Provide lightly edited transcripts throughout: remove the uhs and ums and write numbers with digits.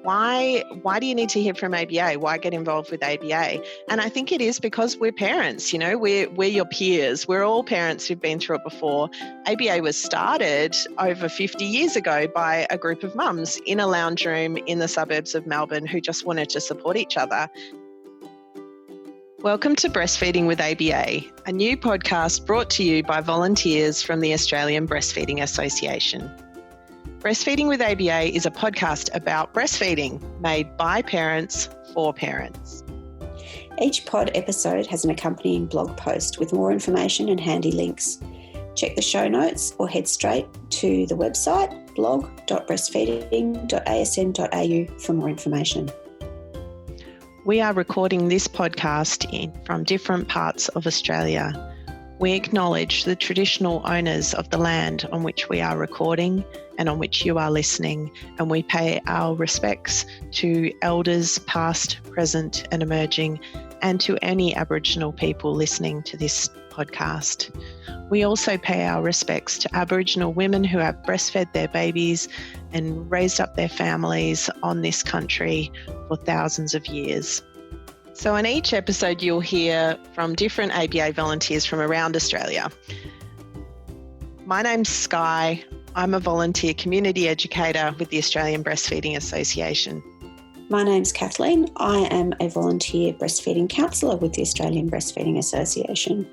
why do you need to hear from ABA? Why get involved with ABA? And I think it is because we're parents, we're your peers. We're all parents who've been through it before. ABA was started over 50 years ago by a group of mums in a lounge room in the suburbs of Melbourne who just wanted to support each other. Welcome to Breastfeeding with ABA, a new podcast brought to you by volunteers from the Australian Breastfeeding Association. Breastfeeding with ABA is a podcast about breastfeeding made by parents for parents. Each pod episode has an accompanying blog post with more information and handy links. Check the show notes or head straight to the website blog.breastfeeding.asn.au for more information. We are recording this podcast from different parts of Australia. We acknowledge the traditional owners of the land on which we are recording and on which you are listening, and we pay our respects to elders past, present and emerging, and to any Aboriginal people listening to this podcast. We also pay our respects to Aboriginal women who have breastfed their babies and raised up their families on this country for thousands of years. So in each episode, you'll hear from different ABA volunteers from around Australia. My name's Sky. I'm a volunteer community educator with the Australian Breastfeeding Association. My name's Kathleen. I am a volunteer breastfeeding counsellor with the Australian Breastfeeding Association.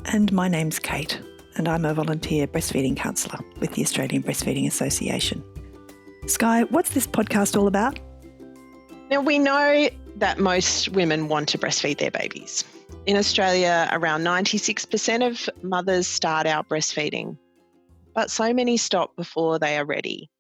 And my name's Kate, and I'm a volunteer breastfeeding counsellor with the Australian Breastfeeding Association. Sky, what's this podcast all about? Now, we know that most women want to breastfeed their babies. In Australia, around 96% of mothers start out breastfeeding, but so many stop before they are ready.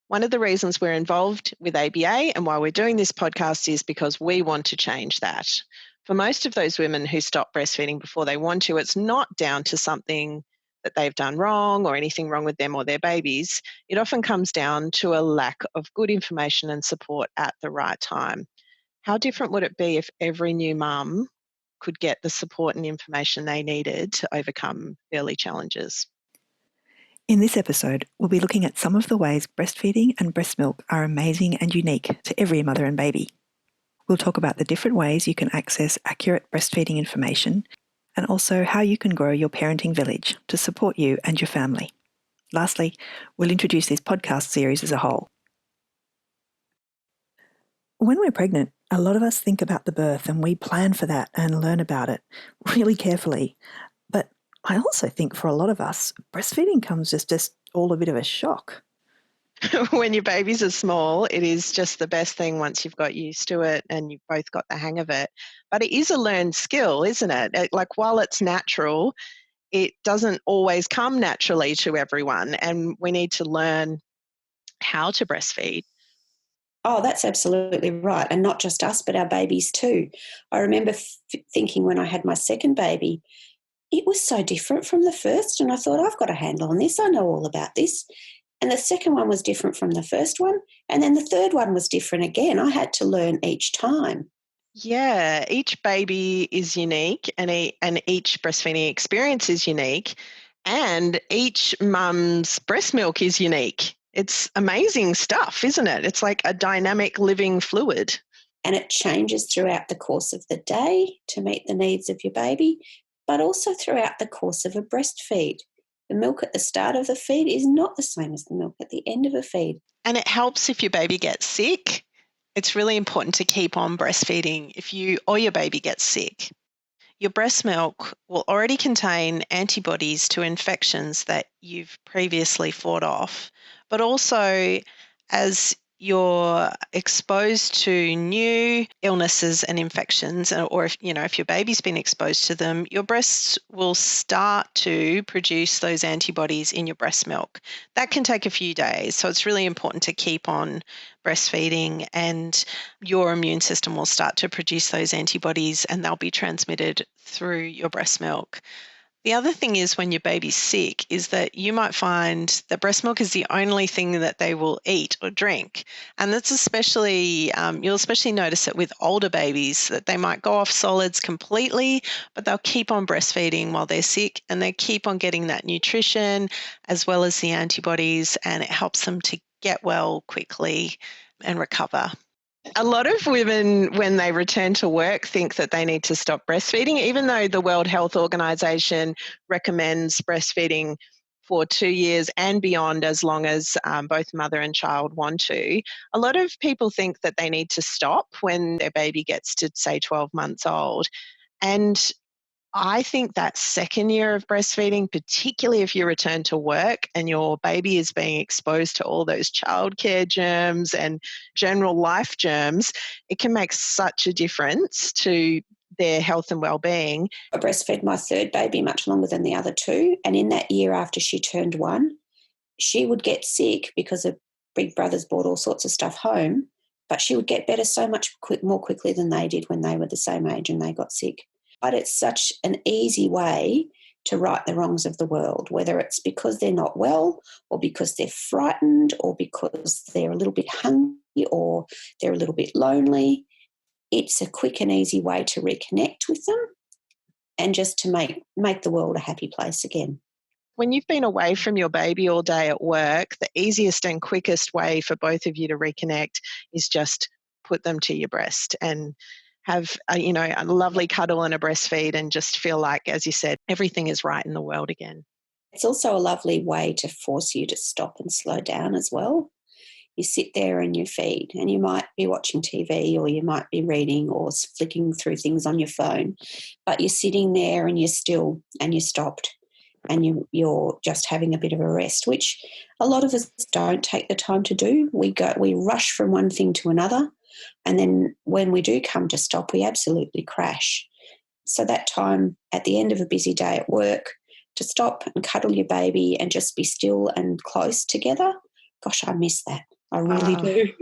One of the reasons we're involved with ABA and why we're doing this podcast is because we want to change that. For most of those women who stop breastfeeding before they want to, it's not down to something that they've done wrong or anything wrong with them or their babies. It often comes down to a lack of good information and support at the right time. How different would it be if every new mum could get the support and information they needed to overcome early challenges? In this episode, we'll be looking at some of the ways breastfeeding and breast milk are amazing and unique to every mother and baby. We'll talk about the different ways you can access accurate breastfeeding information and also how you can grow your parenting village to support you and your family. Lastly, we'll introduce this podcast series as a whole. When we're pregnant, a lot of us think about the birth and we plan for that and learn about it really carefully. But I also think for a lot of us, breastfeeding comes as just all a bit of a shock. When your babies are small, it is just the best thing once you've got used to it and you've both got the hang of it. But it is a learned skill, isn't it? Like while it's natural, it doesn't always come naturally to everyone, and we need to learn how to breastfeed. Oh, that's absolutely right. And not just us, but our babies too. I remember thinking when I had my second baby, it was so different from the first. And I thought, I've got a handle on this. I know all about this. And the second one was different from the first one. And then the third one was different again. I had to learn each time. Yeah, each baby is unique and each breastfeeding experience is unique, and each mum's breast milk is unique. It's amazing stuff, isn't it? It's like a dynamic living fluid. And it changes throughout the course of the day to meet the needs of your baby, but also throughout the course of a breastfeed. The milk at the start of the feed is not the same as the milk at the end of a feed. And it helps if your baby gets sick. It's really important to keep on breastfeeding if you or your baby gets sick. Your breast milk will already contain antibodies to infections that you've previously fought off, but also as you're exposed to new illnesses and infections, or if your baby's been exposed to them, your breasts will start to produce those antibodies in your breast milk. That can take a few days, so it's really important to keep on breastfeeding, and your immune system will start to produce those antibodies and they'll be transmitted through your breast milk. The other thing is when your baby's sick is that you might find that breast milk is the only thing that they will eat or drink. And that's especially, you'll especially notice it with older babies, that they might go off solids completely, but they'll keep on breastfeeding while they're sick, and they keep on getting that nutrition as well as the antibodies, and it helps them to get well quickly and recover. A lot of women, when they return to work, think that they need to stop breastfeeding, even though the World Health Organization recommends breastfeeding for 2 years and beyond, as long as both mother and child want to. A lot of people think that they need to stop when their baby gets to, say, 12 months old. And I think that second year of breastfeeding, particularly if you return to work and your baby is being exposed to all those childcare germs and general life germs, it can make such a difference to their health and well-being. I breastfed my third baby much longer than the other two, and in that year after she turned 1, she would get sick because her big brothers brought all sorts of stuff home, but she would get better so much more quickly than they did when they were the same age and they got sick. But it's such an easy way to right the wrongs of the world, whether it's because they're not well or because they're frightened or because they're a little bit hungry or they're a little bit lonely. It's a quick and easy way to reconnect with them and just to make the world a happy place again. When you've been away from your baby all day at work, the easiest and quickest way for both of you to reconnect is just put them to your breast and have a lovely cuddle and a breastfeed and just feel like, as you said, everything is right in the world again. It's also a lovely way to force you to stop and slow down as well. You sit there and you feed, and you might be watching TV or you might be reading or flicking through things on your phone, but you're sitting there and you're still and you're stopped and you're just having a bit of a rest, which a lot of us don't take the time to do. We rush from one thing to another, and then when we do come to stop, we absolutely crash. So that time at the end of a busy day at work to stop and cuddle your baby and just be still and close together, gosh, I miss that. I really do.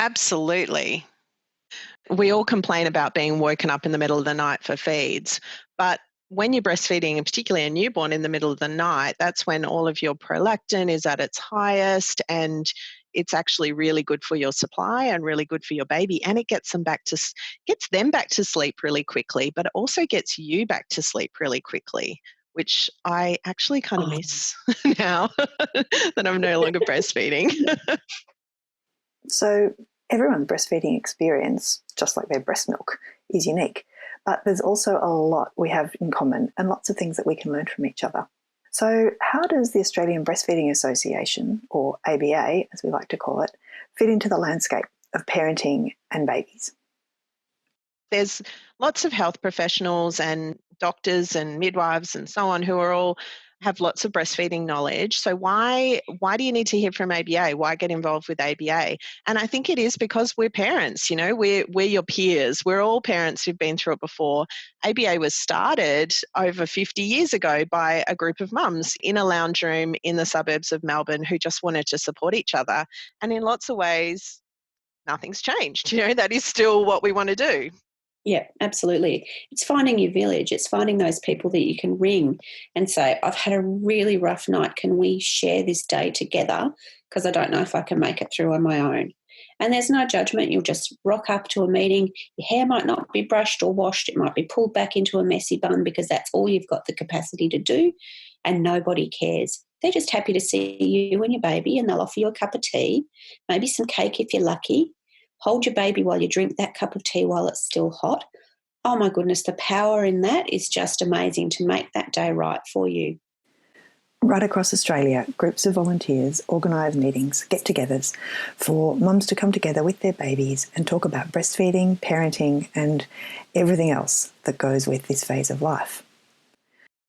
Absolutely. We all complain about being woken up in the middle of the night for feeds, but when you're breastfeeding, and particularly a newborn in the middle of the night, that's when all of your prolactin is at its highest, and it's actually really good for your supply and really good for your baby, and it gets them back to sleep really quickly, but it also gets you back to sleep really quickly, which I actually kind of miss now that I'm no longer breastfeeding. So everyone's breastfeeding experience, just like their breast milk, is unique. But there's also a lot we have in common and lots of things that we can learn from each other. So how does the Australian Breastfeeding Association, or ABA as we like to call it, fit into the landscape of parenting and babies? There's lots of health professionals and doctors and midwives and so on who are all have lots of breastfeeding knowledge. So why do you need to hear from ABA? Why get involved with ABA? And I think it is because we're parents, we're your peers. We're all parents who've been through it before. ABA was started over 50 years ago by a group of mums in a lounge room in the suburbs of Melbourne who just wanted to support each other. And in lots of ways, nothing's changed. That is still what we want to do. Yeah, absolutely. It's finding your village. It's finding those people that you can ring and say, I've had a really rough night. Can we share this day together? Because I don't know if I can make it through on my own. And there's no judgment. You'll just rock up to a meeting. Your hair might not be brushed or washed. It might be pulled back into a messy bun because that's all you've got the capacity to do, and nobody cares. They're just happy to see you and your baby, and they'll offer you a cup of tea, maybe some cake if you're lucky. Hold your baby while you drink that cup of tea while it's still hot. Oh my goodness, the power in that is just amazing to make that day right for you. Right across Australia, groups of volunteers organise meetings, get-togethers for mums to come together with their babies and talk about breastfeeding, parenting and everything else that goes with this phase of life.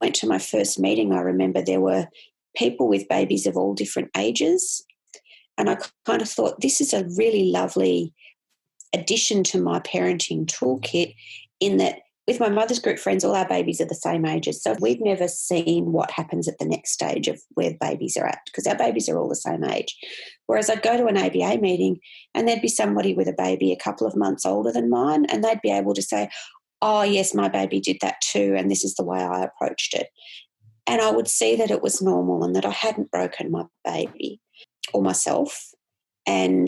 I went to my first meeting. I remember there were people with babies of all different ages, and I kind of thought this is a really lovely addition to my parenting toolkit in that with my mother's group friends, all our babies are the same ages. So we've never seen what happens at the next stage of where babies are at because our babies are all the same age. Whereas I'd go to an ABA meeting and there'd be somebody with a baby a couple of months older than mine and they'd be able to say, oh, yes, my baby did that too and this is the way I approached it. And I would see that it was normal and that I hadn't broken my baby or myself, and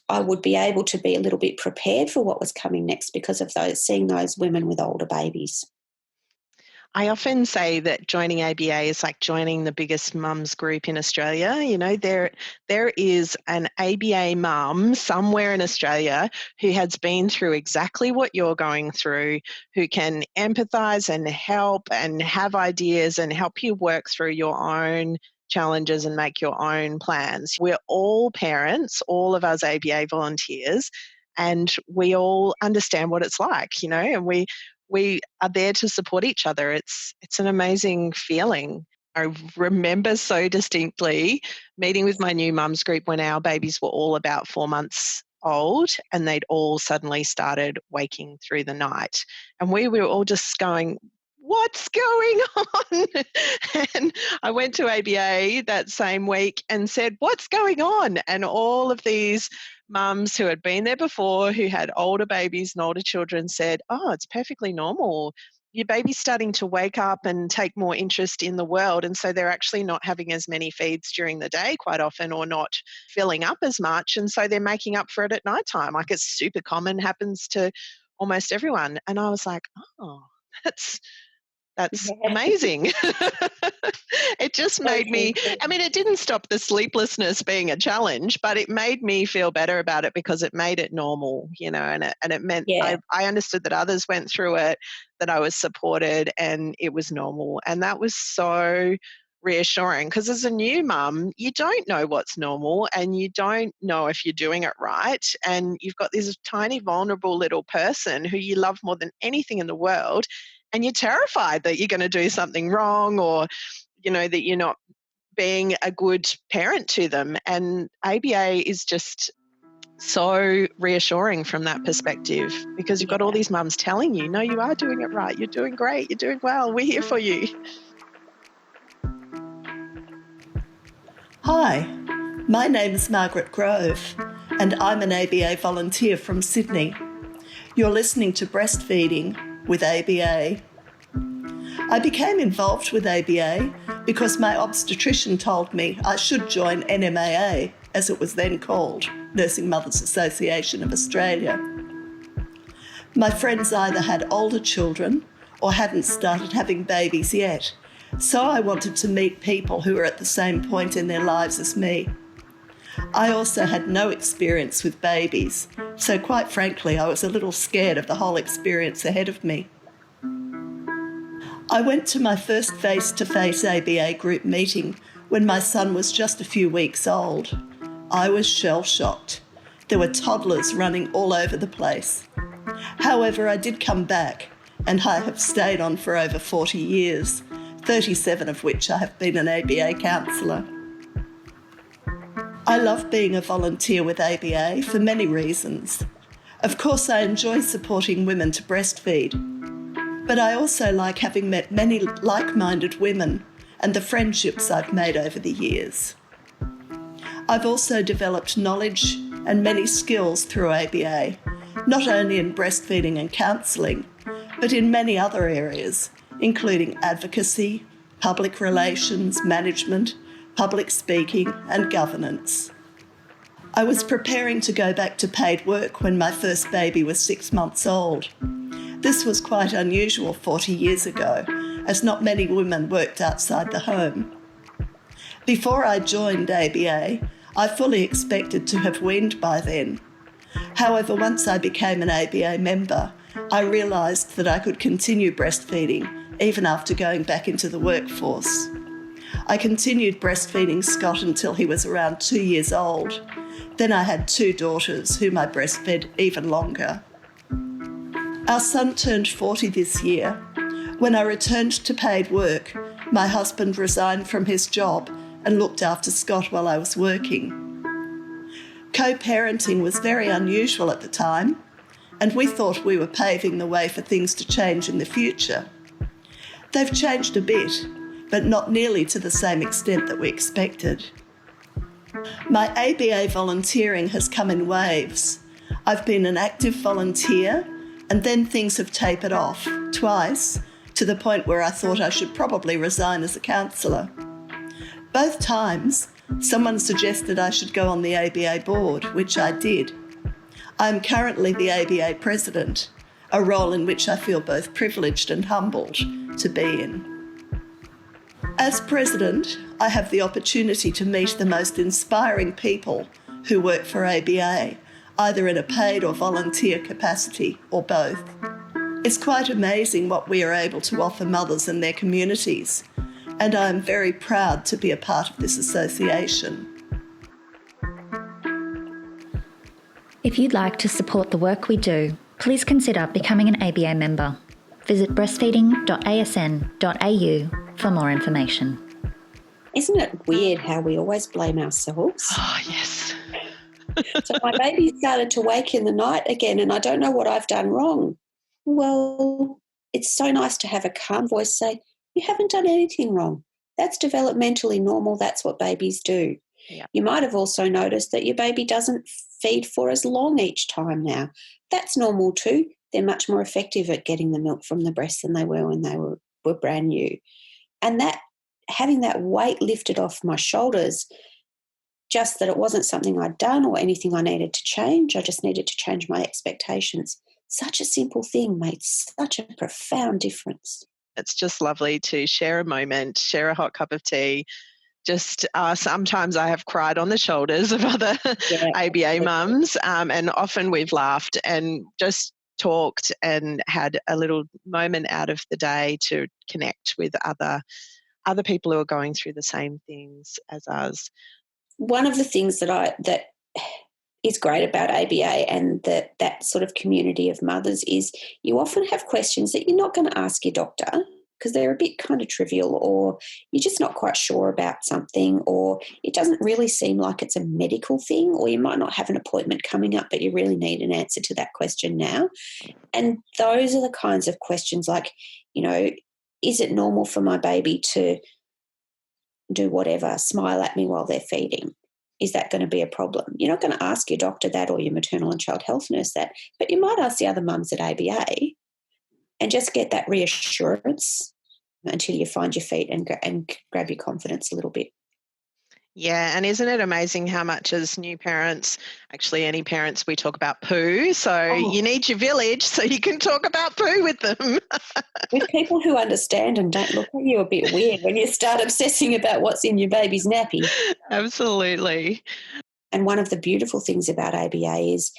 I would be able to be a little bit prepared for what was coming next because of seeing those women with older babies. I often say that joining ABA is like joining the biggest mums group in Australia. You know, there is an ABA mum somewhere in Australia who has been through exactly what you're going through, who can empathise and help and have ideas and help you work through your own challenges and make your own plans. We're all parents, all of us ABA volunteers, and we all understand what it's like, you know, and we are there to support each other. It's an amazing feeling. I remember so distinctly meeting with my new mums group when our babies were all about 4 months old and they'd all suddenly started waking through the night. And we were all just going, what's going on? And I went to ABA that same week and said, what's going on? And all of these mums who had been there before, who had older babies and older children, said, oh, it's perfectly normal. Your baby's starting to wake up and take more interest in the world. And so they're actually not having as many feeds during the day quite often, or not filling up as much. And so they're making up for it at nighttime. Like, it's super common, happens to almost everyone. And I was like, oh, that's amazing. It just made me, I mean, it didn't stop the sleeplessness being a challenge, but it made me feel better about it because it made it normal, you know, and it meant I understood that others went through it, that I was supported, and it was normal. And that was so reassuring, because as a new mum, you don't know what's normal and you don't know if you're doing it right. And you've got this tiny, vulnerable little person who you love more than anything in the world. And you're terrified that you're going to do something wrong, or, you know, that you're not being a good parent to them. And ABA is just so reassuring from that perspective, because you've got all these mums telling you, no, you are doing it right. You're doing great. You're doing well. We're here for you. Hi, my name is Margaret Grove, and I'm an ABA volunteer from Sydney. You're listening to Breastfeeding with ABA. I became involved with ABA because my obstetrician told me I should join NMAA, as it was then called, Nursing Mothers Association of Australia. My friends either had older children or hadn't started having babies yet, so I wanted to meet people who were at the same point in their lives as me. I also had no experience with babies, so quite frankly, I was a little scared of the whole experience ahead of me. I went to my first face-to-face ABA group meeting when my son was just a few weeks old. I was shell-shocked. There were toddlers running all over the place. However, I did come back, and I have stayed on for over 40 years, 37 of which I have been an ABA counsellor. I love being a volunteer with ABA for many reasons. Of course, I enjoy supporting women to breastfeed, but I also like having met many like-minded women and the friendships I've made over the years. I've also developed knowledge and many skills through ABA, not only in breastfeeding and counselling, but in many other areas, including advocacy, public relations, management, public speaking, and governance. I was preparing to go back to paid work when my first baby was 6 months old. This was quite unusual 40 years ago, as not many women worked outside the home. Before I joined ABA, I fully expected to have weaned by then. However, once I became an ABA member, I realised that I could continue breastfeeding even after going back into the workforce. I continued breastfeeding Scott until he was around 2 years old. Then I had 2 daughters whom I breastfed even longer. Our son turned 40 this year. When I returned to paid work, my husband resigned from his job and looked after Scott while I was working. Co-parenting was very unusual at the time, and we thought we were paving the way for things to change in the future. They've changed a bit, but not nearly to the same extent that we expected. My ABA volunteering has come in waves. I've been an active volunteer, and then things have tapered off twice, to the point where I thought I should probably resign as a counsellor. Both times, someone suggested I should go on the ABA board, which I did. I'm currently the ABA president. a role in which I feel both privileged and humbled to be in. As president, I have the opportunity to meet the most inspiring people who work for ABA, either in a paid or volunteer capacity, or both. It's quite amazing what we are able to offer mothers and their communities, and I am very proud to be a part of this association. If you'd like to support the work we do, please consider becoming an ABA member. Visit breastfeeding.asn.au for more information. Isn't it weird how we always blame ourselves? Oh, yes. So my baby started to wake in the night again and I don't know what I've done wrong. Well, it's so nice to have a calm voice say, you haven't done anything wrong. That's developmentally normal. That's what babies do. Yeah. You might have also noticed that your baby doesn't feed for as long each time now. That's normal too. They're much more effective at getting the milk from the breast than they were when they were brand new. And that having that weight lifted off my shoulders, just that it wasn't something I'd done or anything I needed to change. I just needed to change my expectations. Such a simple thing made such a profound difference. It's just lovely to share a moment, share a hot cup of tea. Just sometimes I have cried on the shoulders of other ABA mums, and often we've laughed and just talked and had a little moment out of the day to connect with other people who are going through the same things as us. One of the things that is great about ABA and that sort of community of mothers is you often have questions that you're not going to ask your doctor because they're a bit kind of trivial, or you're just not quite sure about something, or it doesn't really seem like it's a medical thing, or you might not have an appointment coming up but you really need an answer to that question now. And those are the kinds of questions like, is it normal for my baby to do whatever, smile at me while they're feeding? Is that going to be a problem? You're not going to ask your doctor that or your maternal and child health nurse that, but you might ask the other mums at ABA and just get that reassurance until you find your feet and grab your confidence a little bit. Yeah, and isn't it amazing how much as new parents, actually any parents, we talk about poo. So you need your village so you can talk about poo with them. With people who understand and don't look at you a bit weird when you start obsessing about what's in your baby's nappy. Absolutely. And one of the beautiful things about ABA is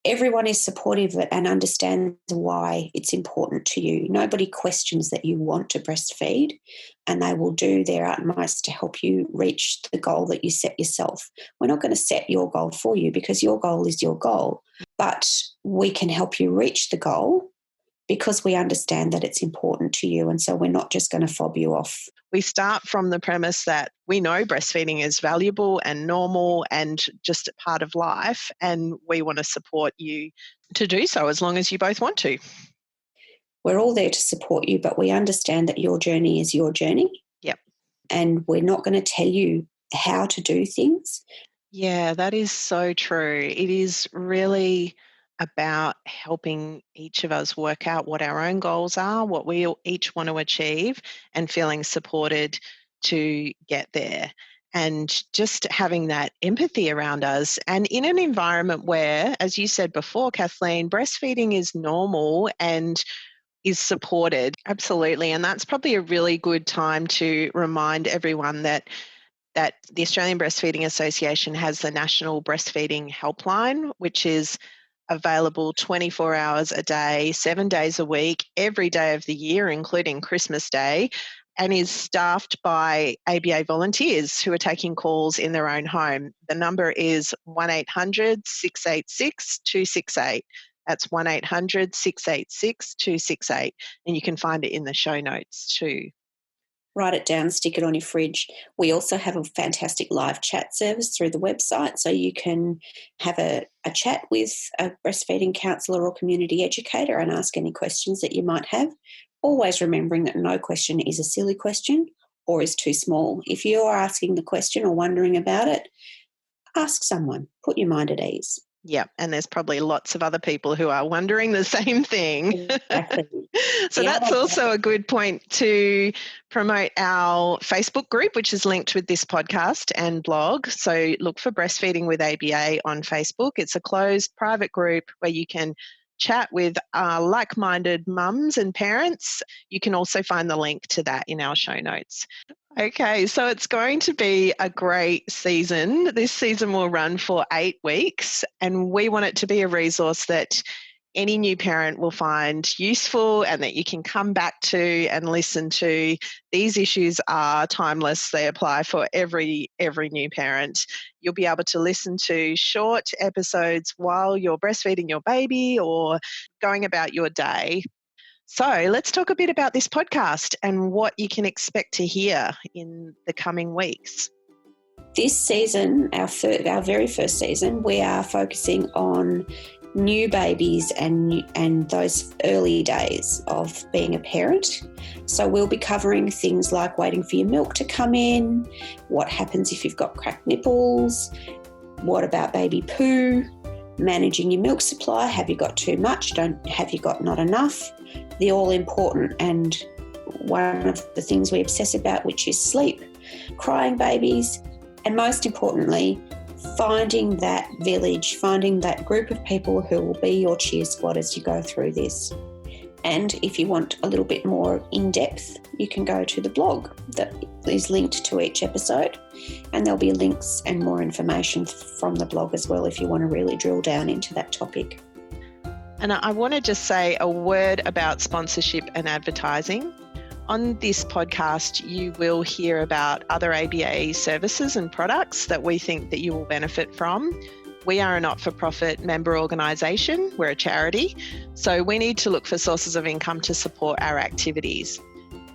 everyone is supportive of it and understands why it's important to you. Nobody questions that you want to breastfeed, and they will do their utmost to help you reach the goal that you set yourself. We're not going to set your goal for you because your goal is your goal, but we can help you reach the goal because we understand that it's important to you, and so we're not just going to fob you off. We start from the premise that we know breastfeeding is valuable and normal and just a part of life, and we want to support you to do so as long as you both want to. We're all there to support you, but we understand that your journey is your journey. Yep. And we're not going to tell you how to do things. Yeah, that is so true. It is really about helping each of us work out what our own goals are, what we each want to achieve, and feeling supported to get there. And just having that empathy around us. And in an environment where, as you said before, Kathleen, breastfeeding is normal and is supported. Absolutely. And that's probably a really good time to remind everyone that the Australian Breastfeeding Association has the National Breastfeeding Helpline, which is available 24 hours a day, 7 days a week, every day of the year, including Christmas Day, and is staffed by ABA volunteers who are taking calls in their own home. The number is 1-800-686-268. That's 1-800-686-268, and you can find it in the show notes too. Write it down, stick it on your fridge. We also have a fantastic live chat service through the website, so you can have a chat with a breastfeeding counsellor or community educator and ask any questions that you might have, always remembering that no question is a silly question or is too small. If you are asking the question or wondering about it, ask someone. Put your mind at ease. Yeah, and there's probably lots of other people who are wondering the same thing. Exactly. So that's also a good point to promote our Facebook group, which is linked with this podcast and blog. So look for Breastfeeding with ABA on Facebook. It's a closed private group where you can chat with like-minded mums and parents, you can also find the link to that in our show notes. Okay, so it's going to be a great season. This season will run for 8 weeks, and we want it to be a resource that any new parent will find useful and that you can come back to and listen to. These issues are timeless. They apply for every new parent. You'll be able to listen to short episodes while you're breastfeeding your baby or going about your day. So let's talk a bit about this podcast and what you can expect to hear in the coming weeks. This season, our very first season, we are focusing on new babies and those early days of being a parent. So we'll be covering things like waiting for your milk to come in, what happens if you've got cracked nipples, what about baby poo, managing your milk supply, have you got too much, have you got not enough, the all-important and one of the things we obsess about, which is sleep, crying babies, and most importantly, finding that village, finding that group of people who will be your cheer squad as you go through this. And if you want a little bit more in-depth, you can go to the blog that is linked to each episode, and there'll be links and more information from the blog as well if you want to really drill down into that topic. And I want to just say a word about sponsorship and advertising. On this podcast, you will hear about other ABA services and products that we think that you will benefit from. We are a not-for-profit member organisation. We're a charity, so we need to look for sources of income to support our activities.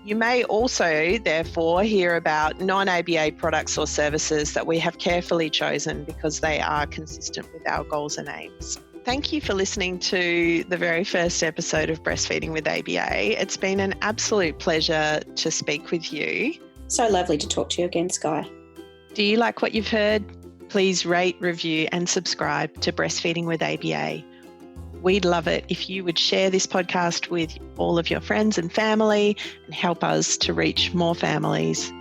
You may also, therefore, hear about non-ABA products or services that we have carefully chosen because they are consistent with our goals and aims. Thank you for listening to the very first episode of Breastfeeding with ABA. It's been an absolute pleasure to speak with you. So lovely to talk to you again, Sky. Do you like what you've heard? Please rate, review and subscribe to Breastfeeding with ABA. We'd love it if you would share this podcast with all of your friends and family and help us to reach more families.